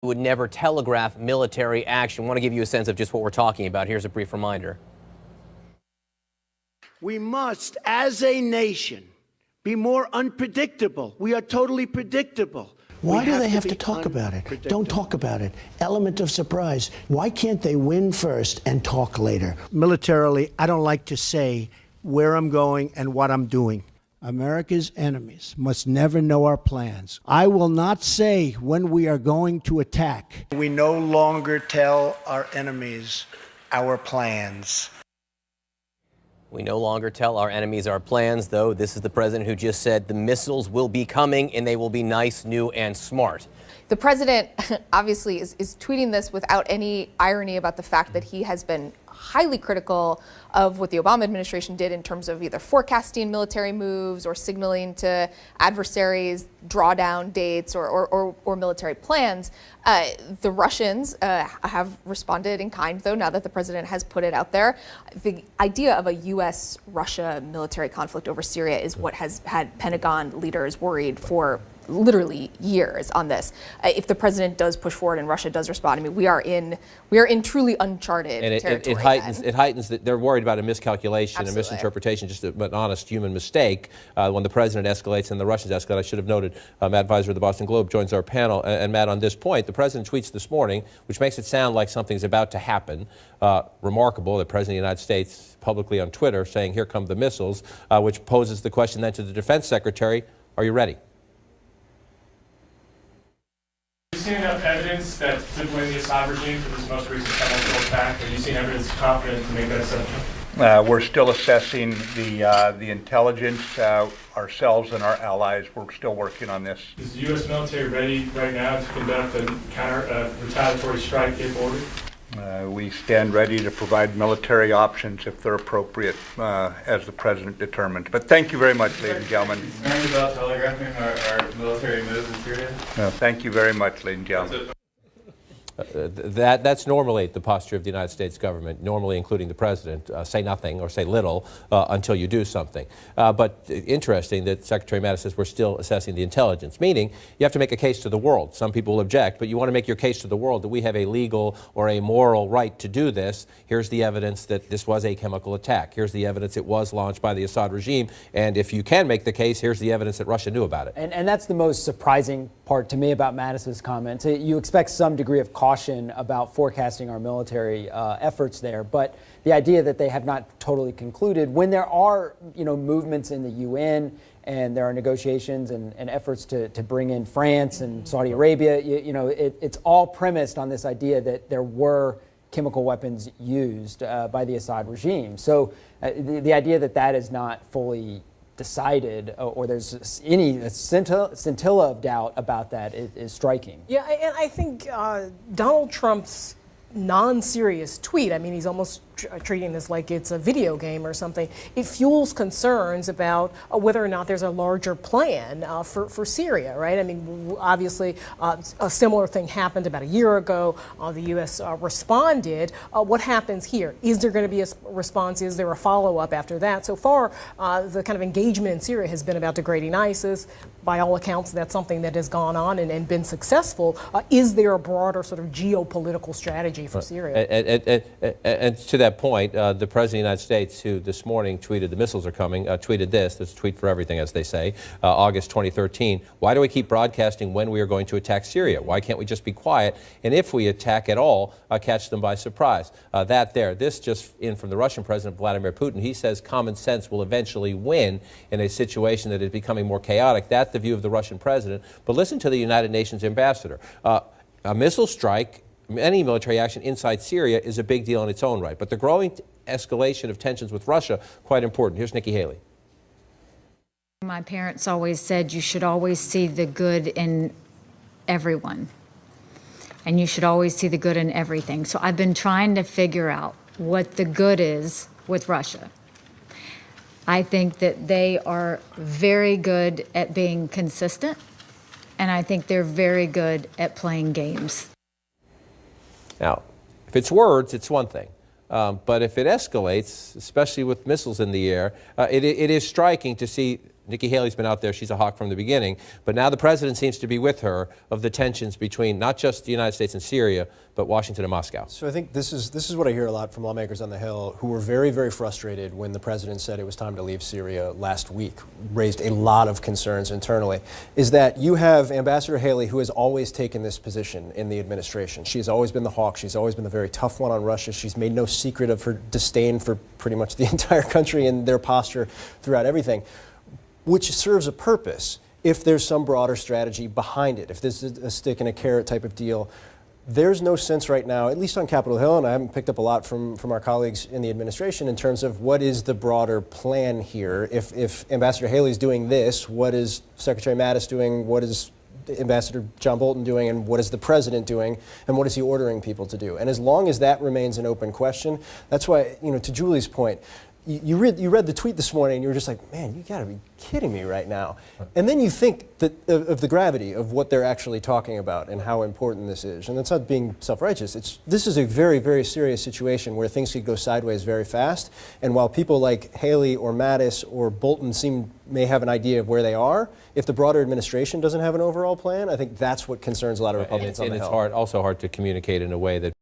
would never telegraph military action. I want to give you a sense of just what we're talking about. Here's a brief reminder. We must, as a nation, be more unpredictable. We are totally predictable. Why do they have to talk about it? Don't talk about it. Element of surprise. Why can't they win first and talk later? Militarily, I don't like to say where I'm going and what I'm doing. America's enemies must never know our plans. I will not say when we are going to attack. We no longer tell our enemies our plans. We no longer tell our enemies our plans, though. This is the president who just said the missiles will be coming and they will be nice, new, and smart. The president obviously is tweeting this without any irony about the fact that he has been highly critical of what the Obama administration did in terms of either forecasting military moves or signaling to adversaries drawdown dates or military plans. The Russians have responded in kind, though, now that the president has put it out there. The idea of a U.S.-Russia military conflict over Syria is what has had Pentagon leaders worried for literally years on this. If the president does push forward and Russia does respond, I mean, we are in truly uncharted territory. It heightens that they're worried about a miscalculation, Absolutely. a misinterpretation, just an honest human mistake. When the president escalates and the Russians escalate, I should have noted, Matt Visor of the Boston Globe joins our panel. And Matt, on this point, the president tweets this morning, which makes it sound like something's about to happen. Remarkable, the president of the United States publicly on Twitter saying, here come the missiles, which poses the question then to the defense secretary, are you ready? Have you seen enough evidence that to blame the Assad regime for this most recent chemical attack? Have you seen evidence confident to make that assessment? We're still assessing the intelligence ourselves and our allies. We're still working on this. Is the U.S. military ready right now to conduct a retaliatory strike if ordered? We stand ready to provide military options if they're appropriate, as the president determines. But thank you very much, ladies and gentlemen. Concerned about telegraphing our military moves in Syria? Thank you very much, ladies and gentlemen. That's normally the posture of the United States government, normally including the president. Say nothing or say little until you do something. But interesting that Secretary Mattis says we're still assessing the intelligence, meaning you have to make a case to the world. Some people will object, but you want to make your case to the world that we have a legal or a moral right to do this. Here's the evidence that this was a chemical attack. Here's the evidence it was launched by the Assad regime. And if you can make the case, here's the evidence that Russia knew about it. And that's the most surprising part to me about Mattis's comments. You expect some degree of caution about forecasting our military efforts there, but the idea that they have not totally concluded when there are, movements in the UN and there are negotiations and efforts to bring in France and Saudi Arabia, it's all premised on this idea that there were chemical weapons used by the Assad regime. So the idea that is not fully decided or there's any scintilla of doubt about that is striking. Yeah, and I think Donald Trump's non-serious tweet, I mean, he's almost treating this like it's a video game or something. It fuels concerns about whether or not there's a larger plan for Syria, right? I mean, obviously, a similar thing happened about a year ago. The U.S. Responded. What happens here? Is there going to be a response? Is there a follow-up after that? So far, the kind of engagement in Syria has been about degrading ISIS. By all accounts, that's something that has gone on and been successful. Is there a broader sort of geopolitical strategy for Syria? And to that point, the President of the United States, who this morning tweeted the missiles are coming, tweeted this. There's a tweet for everything, as they say, August 2013. Why do we keep broadcasting when we are going to attack Syria? Why can't we just be quiet? And if we attack at all, catch them by surprise? This just in from the Russian President, Vladimir Putin. He says common sense will eventually win in a situation that is becoming more chaotic. That's the view of the Russian president. But listen to the United Nations ambassador. A missile strike, any military action inside Syria is a big deal in its own right. But the growing escalation of tensions with Russia, quite important. Here's Nikki Haley. My parents always said you should always see the good in everyone. And you should always see the good in everything. So I've been trying to figure out what the good is with Russia. I think that they are very good at being consistent, and I think they're very good at playing games. Now, if it's words, it's one thing. But if it escalates, especially with missiles in the air, it is striking to see Nikki Haley's been out there. She's a hawk from the beginning. But now the president seems to be with her of the tensions between not just the United States and Syria, but Washington and Moscow. So I think this is what I hear a lot from lawmakers on the Hill who were very, very frustrated when the president said it was time to leave Syria last week, raised a lot of concerns internally, is that you have Ambassador Haley, who has always taken this position in the administration. She has always been the hawk. She's always been the very tough one on Russia. She's made no secret of her disdain for pretty much the entire country and their posture throughout everything, which serves a purpose if there's some broader strategy behind it, if this is a stick and a carrot type of deal. There's no sense right now, at least on Capitol Hill, and I haven't picked up a lot from our colleagues in the administration in terms of what is the broader plan here. If Ambassador Haley's doing this, what is Secretary Mattis doing? What is Ambassador John Bolton doing? And what is the president doing? And what is he ordering people to do? And as long as that remains an open question, that's why, to Julie's point, you read the tweet this morning and you were just like, man, you gotta be kidding me right now. And then you think that of the gravity of what they're actually talking about and how important this is. And that's not being self-righteous. This is a very, very serious situation where things could go sideways very fast. And while people like Haley or Mattis or Bolton may have an idea of where they are, if the broader administration doesn't have an overall plan, I think that's what concerns a lot of Republicans on the Hill. And it's also hard to communicate in a way that